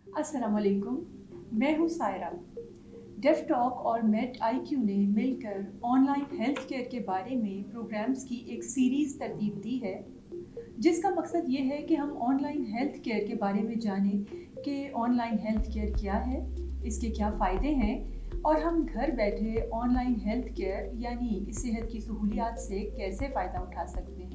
अस्सलाम वालेकुम। मैं हूँ सायरा। डेफ टॉक और मेट आईक्यू ने मिलकर ऑनलाइन हेल्थ केयर के बारे में प्रोग्राम्स की एक सीरीज़ तरतीब दी है, जिसका मकसद ये है कि हम ऑनलाइन हेल्थ केयर के बारे में जानें कि ऑनलाइन हेल्थ केयर क्या है, इसके क्या फ़ायदे हैं और हम घर बैठे ऑनलाइन हेल्थ केयर यानी सेहत की सहूलियात से कैसे फ़ायदा उठा सकते हैं।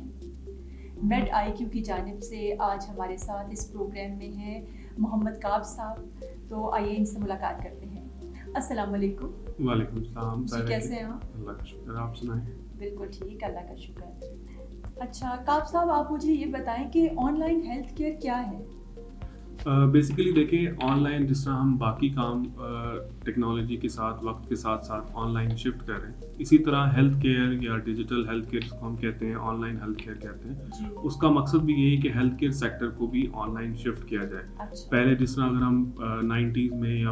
मेड आईक्यू की जानिब से आज हमारे साथ इस प्रोग्राम में हैं मोहम्मद काब साहब। तो आइए इनसे मुलाकात करते हैं। अस्सलाम वालेकुम वालेकुम सलाम जी, साहिरा कैसे जी। हैं आप? अल्लाह का शुक्र, आप सुनाएं। बिल्कुल ठीक, अल्लाह का शुक्र। अच्छा काब साहब, आप मुझे ये बताएं कि ऑनलाइन हेल्थ केयर क्या है? बेसिकली देखें, ऑनलाइन जिस तरह हम बाकी काम टेक्नोलॉजी के साथ वक्त के साथ साथ ऑनलाइन शिफ्ट कर रहे हैं, इसी तरह हेल्थ केयर या डिजिटल हेल्थ केयर जिसको हम कहते हैं, ऑनलाइन हेल्थ केयर कहते हैं, जी। उसका मकसद भी यही है कि हेल्थ केयर सेक्टर को भी ऑनलाइन शिफ्ट किया जाए। अच्छा। पहले जिस तरह अगर हम 90s में या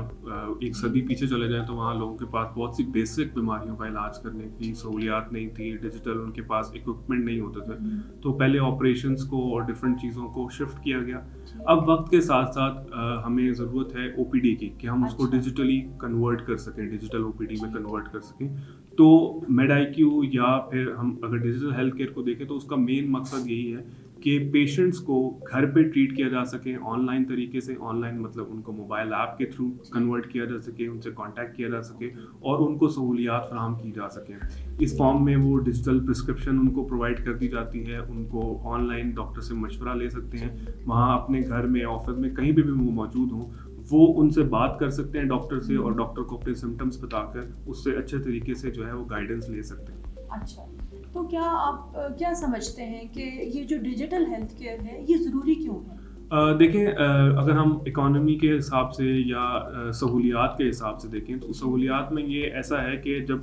एक सदी पीछे चले जाएं तो वहाँ लोगों के पास बहुत सी बेसिक बीमारियों का इलाज करने की सहूलियात नहीं थी, डिजिटल उनके पास इक्विपमेंट नहीं होते थे। तो पहले ऑपरेशंस को और डिफरेंट चीज़ों को शिफ्ट किया गया। अब वक्त के साथ साथ हमें ज़रूरत है ओपीडी की, कि हम उसको अच्छा। डिजिटली कन्वर्ट कर सकें, डिजिटल ओपीडी में ठीक। कन्वर्ट कर सकें। तो मेडाइक्यू या फिर हम अगर डिजिटल हेल्थ केयर को देखें तो उसका मेन मकसद यही है कि पेशेंट्स को घर पे ट्रीट किया जा सके ऑनलाइन तरीके से। ऑनलाइन मतलब उनको मोबाइल ऐप के थ्रू कन्वर्ट किया जा सके, उनसे कांटेक्ट किया जा सके और उनको सहूलियात फराहम की जा सकें। इस फॉर्म में वो डिजिटल प्रिस्क्रिप्शन उनको प्रोवाइड कर दी जाती है, उनको ऑनलाइन डॉक्टर से मशवरा ले सकते हैं, वहाँ अपने घर में, ऑफिस में, कहीं भी वो मौजूद हों, वो उनसे बात कर सकते हैं डॉक्टर से और डॉक्टर को अपने सिम्टम्स बताकर उससे अच्छे तरीके से जो है वो गाइडेंस ले सकते हैं। अच्छा, तो क्या आप क्या समझते हैं कि ये जो डिजिटल हेल्थ केयर है ये ज़रूरी क्यों है? देखें, अगर हम इकोनॉमी के हिसाब से या सहूलियात के हिसाब से देखें तो सहूलियात में ये ऐसा है कि जब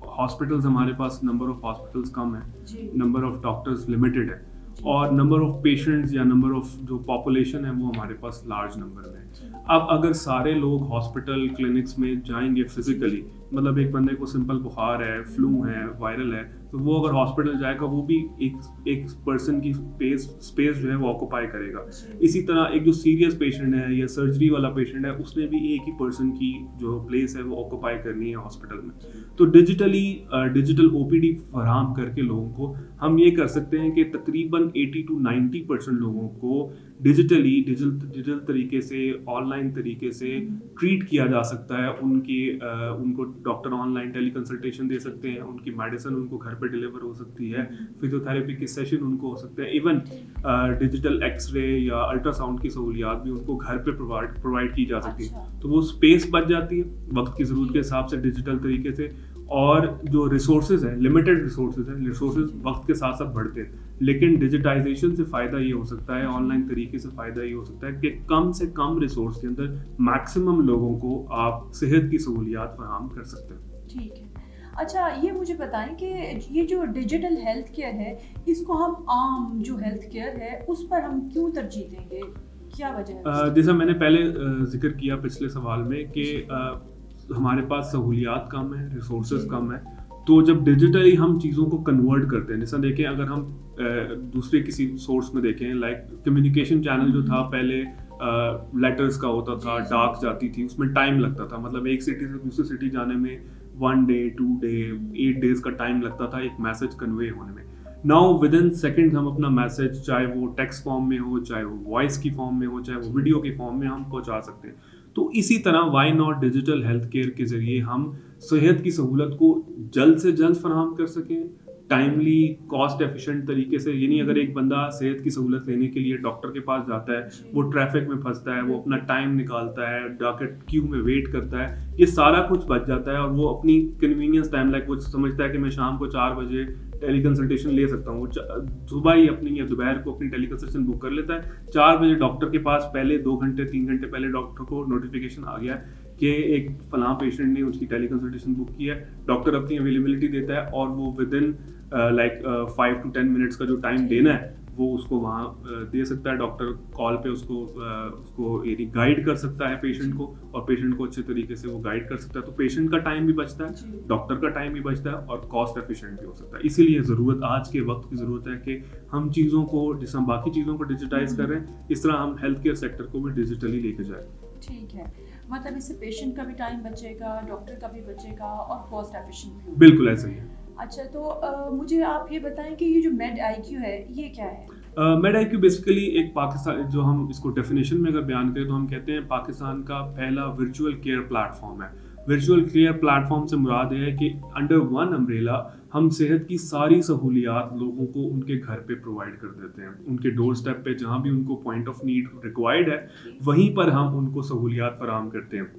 हॉस्पिटल्स, हमारे पास नंबर ऑफ़ हॉस्पिटल्स कम है, जी। नंबर ऑफ़ डॉक्टर्स लिमिटेड है जी। और नंबर ऑफ़ पेशेंट्स या नंबर ऑफ़ जो पॉपुलेशन है वो हमारे पास लार्ज नंबर में है। जी। अब अगर सारे लोग हॉस्पिटल क्लिनिक्स में जाएंगे फिजिकली, मतलब एक बंदे को सिंपल बुखार है, फ्लू है, वायरल है, तो वो अगर हॉस्पिटल जाएगा वो भी एक पर्सन की स्पेस जो है वो ऑक्यूपाई करेगा। जी। इसी तरह एक जो सीरियस पेशेंट है या सर्जरी वाला पेशेंट है, उसने भी एक ही पर्सन की जो प्लेस है वो ऑक्यूपाई करनी है हॉस्पिटल में। तो डिजिटल ओपीडी फराहम करके लोगों को हम ये कर सकते हैं कि तकरीबन 80 to 90% लोगों को डिजिटल तरीके से, ऑनलाइन तरीके से ट्रीट किया जा सकता है। उनको डॉक्टर ऑनलाइन टेली कंसल्टेशन दे सकते हैं, उनकी मेडिसिन उनको घर पे डिलीवर हो सकती है, फिजियोथेरेपी के सेशन उनको हो सकते हैं, इवन डिजिटल एक्सरे या अल्ट्रासाउंड की सहूलियात भी उनको घर पे प्रोवाइड की जा सकती है। अच्छा। तो वो स्पेस बच जाती है वक्त की ज़रूरत के हिसाब से डिजिटल तरीके से। और जो रिसोर्सेज हैं, लिमिटेड रिसोर्सेज वक्त के साथ साथ बढ़ते हैं, लेकिन डिजिटाइजेशन से फ़ायदा ये हो सकता है, ऑनलाइन तरीके से फ़ायदा ये हो सकता है कि कम से कम रिसोर्स के अंदर मैक्सिमम लोगों को आप सेहत की सहूलियात फराहम कर सकते हैं। ठीक है। अच्छा, ये मुझे बताएं कि ये जो डिजिटल हेल्थ केयर है, इसको हम आम जो हेल्थ केयर है उस पर हम क्यों तरजीह देंगे? क्या वजह है उसकी? जैसा मैंने पहले जिक्र किया पिछले सवाल में कि हमारे पास सहूलियात कम है, रिसोर्सेज कम है, तो जब डिजिटली हम चीज़ों को कन्वर्ट करते हैं, जैसा देखें अगर हम दूसरे किसी सोर्स में देखें, लाइक कम्युनिकेशन चैनल जो था पहले लेटर्स का होता था, डाक जाती थी, उसमें टाइम लगता था, मतलब एक सिटी से दूसरी सिटी जाने में 1 डे, 2 डे, 8 डेज का टाइम लगता था एक मैसेज कन्वे होने में। नाउ विद इन सेकेंड हम अपना मैसेज, चाहे वो टेक्स्ट फॉर्म में हो, चाहे वो वॉइस की फॉर्म में हो, चाहे वो वीडियो के फॉर्म में, हम पहुंचा सकते हैं। तो इसी तरह why not digital health care के ज़रिए हम सेहत की सहूलत को जल्द से जल्द फराहम कर सकें, टाइमली, कॉस्ट एफिशिएंट तरीके से। यानी अगर एक बंदा सेहत की सहूलत लेने के लिए डॉक्टर के पास जाता है, वो ट्रैफिक में फंसता है, वो अपना टाइम निकालता है, डॉक्टर क्यू में वेट करता है, ये सारा कुछ बच जाता है और वो अपनी कन्वीनियंस टाइम, लाइक वो समझता है कि मैं शाम को 4 बजे टेली कंसल्टेशन ले सकता हूँ, वो सुबह ही अपनी या दोपहर को अपनी टेली कंसल्टेशन बुक कर लेता है। 4 बजे डॉक्टर के पास पहले 2 घंटे 3 घंटे पहले डॉक्टर को नोटिफिकेशन आ गया है कि एक फलां पेशेंट ने उसकी टेली कंसल्टेशन बुक की है। डॉक्टर अपनी अवेलेबिलिटी देता है और वो विद इन 5 to 10 मिनट्स का जो टाइम देना है वो उसको वहाँ दे सकता है। डॉक्टर कॉल पे उसको यानी गाइड कर सकता है पेशेंट को, और पेशेंट को अच्छे तरीके से वो गाइड कर सकता है। तो पेशेंट का टाइम भी बचता है, डॉक्टर का टाइम भी बचता है, और कॉस्ट एफिशिएंट भी हो सकता है। इसीलिए ज़रूरत आज के वक्त की ज़रूरत है कि हम चीज़ों को, जिस हम बाकी चीज़ों को डिजिटाइज कर रहे हैं, इस तरह हम हेल्थ केयर सेक्टर को भी डिजिटली लेके जाए। ठीक है, मतलब इससे पेशेंट का भी टाइम बचेगा, डॉक्टर का भी बचेगा, और कॉस्ट एफिशिएंट भी होगा। बिल्कुल ऐसा ही है। अच्छा, तो मुझे आप ये बताएं कि ये जो मेड IQ है ये क्या है? मेड IQ बेसिकली एक पाकिस्तान, जो हम इसको डेफिनेशन में अगर बयान करें तो हम कहते हैं पाकिस्तान का पहला वर्चुअल केयर प्लेटफॉर्म है। वर्चुअल केयर प्लेटफॉर्म से मुराद है कि अंडर वन अम्ब्रेला हम सेहत की सारी सहूलियात लोगों को उनके घर पे प्रोवाइड कर देते हैं। उनके डोर स्टेप पे जहाँ भी उनको पॉइंट ऑफ नीड रिक्वायर्ड है, वहीं पर हम उनको सहूलियात फराहम करते हैं।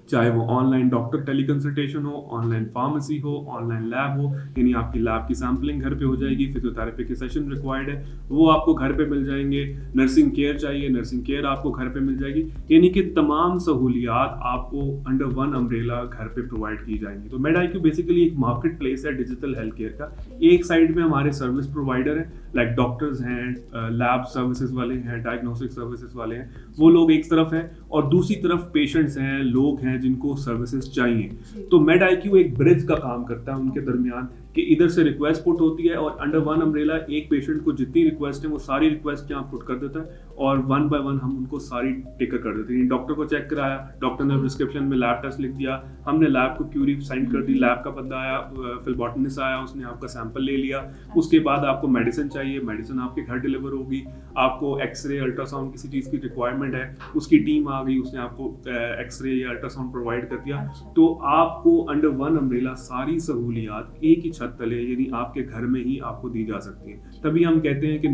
चाहे वो ऑनलाइन डॉक्टर टेलीकंसल्टेशन हो, ऑनलाइन फार्मेसी हो, ऑनलाइन लैब हो, यानी आपकी लैब की सैम्पलिंग घर पे हो जाएगी, फिजियोथेरेपी के सेशन रिक्वायर्ड है वो आपको घर पे मिल जाएंगे, नर्सिंग केयर चाहिए, नर्सिंग केयर आपको घर पे मिल जाएगी, यानी कि तमाम सहूलियात आपको अंडर वन अम्ब्रेला घर पे प्रोवाइड की जाएंगी। तो मेड IQ बेसिकली एक मार्केट प्लेस है डिजिटल हेल्थ केयर का। एक साइड में हमारे सर्विस प्रोवाइडर हैं, लाइक डॉक्टर्स हैं, लैब सर्विसेज वाले हैं, डायग्नोस्टिक सर्विसेज वाले हैं, वो लोग एक तरफ हैं, और दूसरी तरफ पेशेंट्स हैं, लोग हैं जिनको सर्विसेज चाहिए। तो मेड IQ एक ब्रिज का काम करता है उनके दरमियान, कि इधर से रिक्वेस्ट पुट होती है, और अंडर वन अम्ब्रेला एक पेशेंट को जितनी रिक्वेस्ट है वो सारी रिक्वेस्ट यहाँ पुट कर देता है, और वन बाय वन हम उनको सारी टिकर कर देते हैं। डॉक्टर को चेक कराया, डॉक्टर ने प्रिस्क्रिप्शन में लैब टेस्ट लिख दिया, हमने लैब को क्यूरी साइन कर दी, लैब का बंदा आया, फिलबॉटनिस्ट आया, उसने आपका सैंपल ले लिया, उसके बाद आपको मेडिसिन चाहिए, मेडिसिन आपके घर डिलीवर होगी, आपको एक्सरे अल्ट्रासाउंड किसी चीज़ की रिक्वायरमेंट है, उसकी टीम आ गई, उसने आपको एक्सरे या अल्ट्रासाउंड प्रोवाइड कर दिया। तो आपको अंडर वन अम्ब्रेला सारी सहूलियात एक ही छत तले, यानी आपके घर में ही आपको दी जा सकती है। तभी हम कहते हैं कि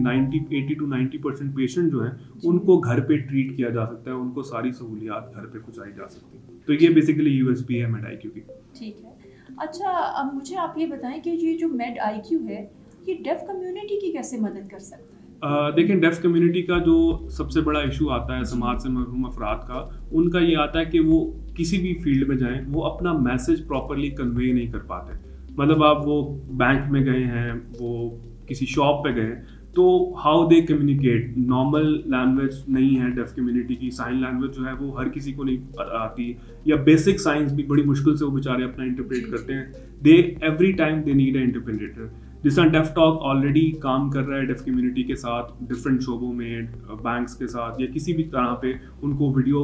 80 to 90% पेशेंट जो हैं उनको घर पे ट्रीट किया जा सकता है, उनको सारी सहूलियात घर पे पहुंचाई जा सकती है। तो ये बेसिकली USP है मेड IQ की। ठीक है, अच्छा अब मुझे आप ये बताएं कि ये जो मेड IQ है ये डेफ कम्युनिटी की कैसे मदद कर सकता है? देखें, डेफ कम्युनिटी का जो सबसे बड़ा इशू आता है समाज से महरूम अफराद का, उनका ये आता है कि वो किसी भी फील्ड में जाएं, वो अपना मैसेज प्रॉपरली कन्वे नहीं कर पाते। मतलब आप वो बैंक में गए हैं, वो किसी शॉप पे गए, तो how they communicate, normal language नहीं है डेफ कम्युनिटी की, साइन लैंग्वेज जो है वो हर किसी को नहीं आती, या बेसिक साइंस भी बड़ी मुश्किल से वो बेचारे अपना इंटरप्रेट करते हैं। They every time they need a interpreter. जिस तरह डेफ टॉक ऑलरेडी काम कर रहा है डेफ कम्युनिटी के साथ, डिफरेंट शोबों में, बैंक्स के साथ, या किसी भी तरह पे उनको वीडियो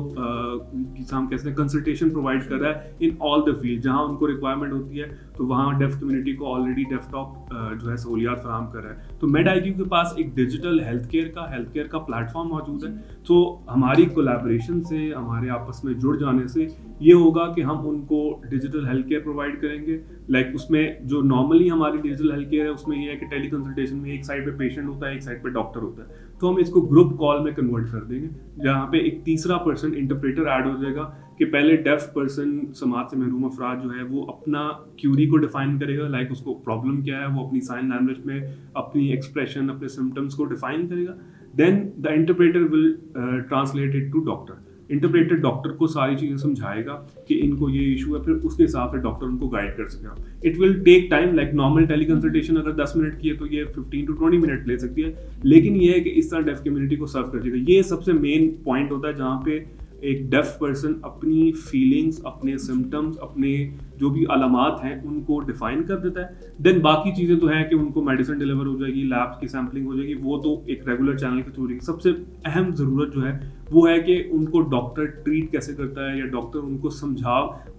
हम कैसे कंसल्टेशन प्रोवाइड कर रहा है इन ऑल द फील्ड जहां उनको रिक्वायरमेंट होती है, तो वहाँ डेफ कम्युनिटी को ऑलरेडी डेफ टॉक जो है सहूलियात फराहम कर रहा है। तो मेड IQ के पास एक डिजिटल हेल्थ केयर का प्लेटफॉर्म मौजूद है। तो हमारी कोलैबोरेशन से, हमारे आपस में जुड़ जाने से ये होगा कि हम उनको डिजिटल हेल्थ केयर प्रोवाइड करेंगे। लाइक उसमें जो नॉर्मली हमारी डिजिटल हेल्थ केयर है उसमें ये है कि टेली कंसल्टेशन में एक साइड पे पेशेंट होता है, एक साइड पे डॉक्टर होता है, तो हम इसको ग्रुप कॉल में कन्वर्ट कर देंगे, जहाँ पे एक तीसरा पर्सन इंटरप्रेटर ऐड हो जाएगा, कि पहले डेफ पर्सन, समाज से महरूम अफराद जो है वो अपना क्यूरी को डिफाइन करेगा, लाइक उसको प्रॉब्लम क्या है, वो अपनी साइन लैंग्वेज में अपनी एक्सप्रेशन, अपने सिम्टम्स को डिफाइन करेगा। Then the interpreter will translate it to doctor. Interpreter doctor को सारी चीज़ें समझाएगा कि इनको ये इशू है, फिर उसके हिसाब से डॉक्टर उनको गाइड कर सकेगा। It will take time, like normal teleconsultation अगर 10 मिनट की है तो ये 15 to 20 मिनट ले सकती है, लेकिन ये है कि इस तरह डेफ कम्युनिटी को सर्व कर देगा। ये सबसे मेन पॉइंट होता है जहाँ पे एक डेफ पर्सन अपनी फीलिंग्स, अपने सिम्टम्स, अपने जो भी अलामात हैं उनको डिफाइन कर देता है। देन बाकी चीज़ें तो हैं कि उनको मेडिसिन डिलीवर हो जाएगी, लैब की सैम्पलिंग हो जाएगी, वो तो एक रेगुलर चैनल के थ्रू होगी। सबसे अहम ज़रूरत जो है वो है कि उनको डॉक्टर ट्रीट कैसे करता है, या डॉक्टर उनको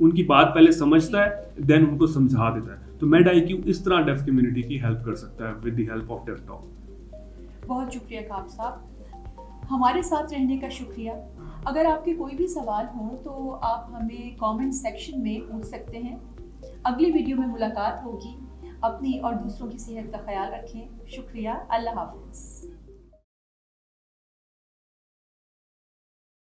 उनकी बात पहले समझता है, देन उनको समझा देता है। तो मेड IQ इस तरह डेफ कम्युनिटी की हेल्प कर सकता है with the help of deaf talk. बहुत शुक्रिया काब साहब, हमारे साथ रहने का शुक्रिया। अगर आपके कोई भी सवाल हो तो आप हमें कमेंट सेक्शन में पूछ सकते हैं। अगली वीडियो में मुलाकात होगी। अपनी और दूसरों की सेहत का ख्याल रखें। शुक्रिया। अल्लाह हाफ़िज़।